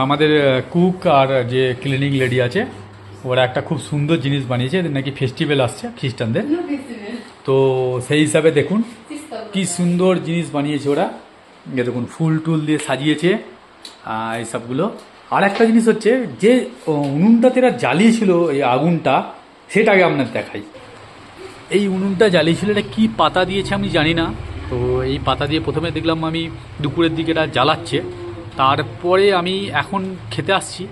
আমাদের কুক আর যে cleaning lady আছে ওরা একটা খুব সুন্দর জিনিস বানিয়েছে, নাকি ফেস্টিভ্যাল আসছে খ্রিস্টানদের, তো সেই হিসাবে দেখুন কি সুন্দর জিনিস বানিয়েছে ওরা। দেখুন ফুল টুল দিয়ে সাজিয়েছে এইসবগুলো। আর একটা জিনিস হচ্ছে যে উনুনটাতে এরা জ্বালিয়েছিল এই আগুনটা, সেটাকে আপনার দেখাই। এই উনুনটা জ্বালিয়েছিল, এটা কী পাতা দিয়েছে আমি জানি না। তো এই পাতা দিয়ে প্রথমে দেখলাম আমি দুপুরের দিকে এটা জ্বালাচ্ছে, তারপরে আমি এখন খেতে আসছি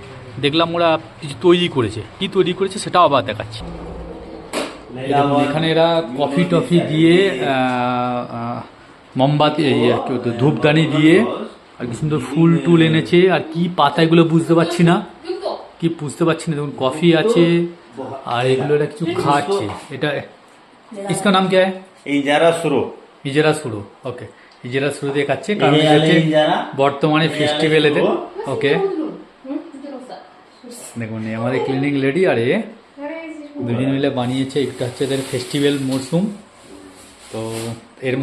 দেখলাম ওরা কিছু তৈরি করেছে, কি তৈরি করেছে সেটাও আবার দেখাচ্ছি। এখানে এরা কফি টফি দিয়ে মোমবাতি ধূপদানি দিয়ে আর কি সুন্দর ফুল টুল এনেছে। আর কি পাতা এগুলো বুঝতে পারছি না, দেখুন কফি আছে আর এগুলো এরা কিছু খাচ্ছে। এটা इसका नाम क्या है? ইজারা শুরু। ওকে, ইজারা শুরু দিয়ে খাচ্ছে, কারণ বর্তমানে ফেস্টিভ্যাল এদের। ওকে, দেখুন আমাদের ক্লিনিং লেডি আর এ দুজন মিলে বানিয়েছে। একটা হচ্ছে এদের ফেস্টিভ্যাল মরশুম, তো এর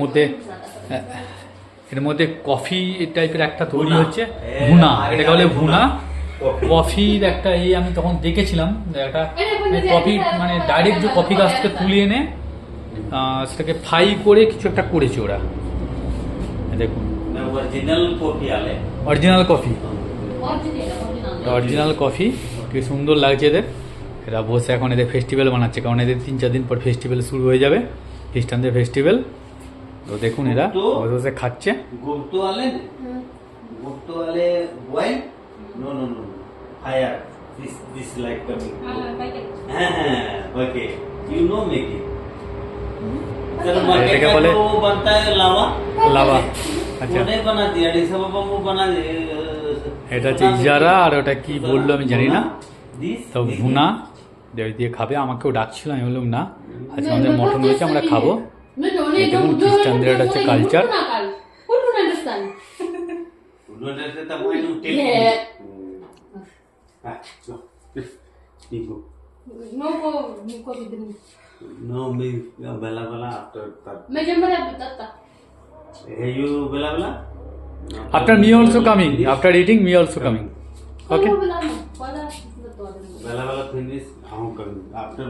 মধ্যে কফি টাইপের একটা তৈরি হচ্ছে, ভুনা, এটাকে বলে ভুনা। কফির একটা আমি তখন দেখেছিলাম একটা কফি, মানে ডাইরেক্ট যে কফি গাছ থেকে তুলে এনে সেটাকে ফ্রাই করে কিছু একটা করেছে ওরা। দেখুন অরিজিনাল কফি কি সুন্দর লাগছে এদের। এরা বসে এখন এদের ফেস্টিভ্যাল বানাচ্ছে, কারণ এদের 3-4 দিন পর ফেস্টিভ্যাল শুরু হয়ে যাবে, খ্রিস্টানদের ফেস্টিভ্যাল। তো দেখুন এরা বসে বসে খাচ্ছে। এটাকে বলে লাভা। আচ্ছা, এটা হচ্ছে ইজারা, আর ওটা কি বললো আমি জানি না। তো ভুনা দিয়ে খাবে, আমাকেও ডাকছিল, আমি বললাম না, আজকে আমাদের মটন হয়েছে, আমরা খাবো। দেখুন খ্রিস্টানদের এটা হচ্ছে culture. No, me bela after that. Me jambara tata. Hey, you bela. After me also coming. After eating, me also coming. Okay. Bela finish. I'm coming after.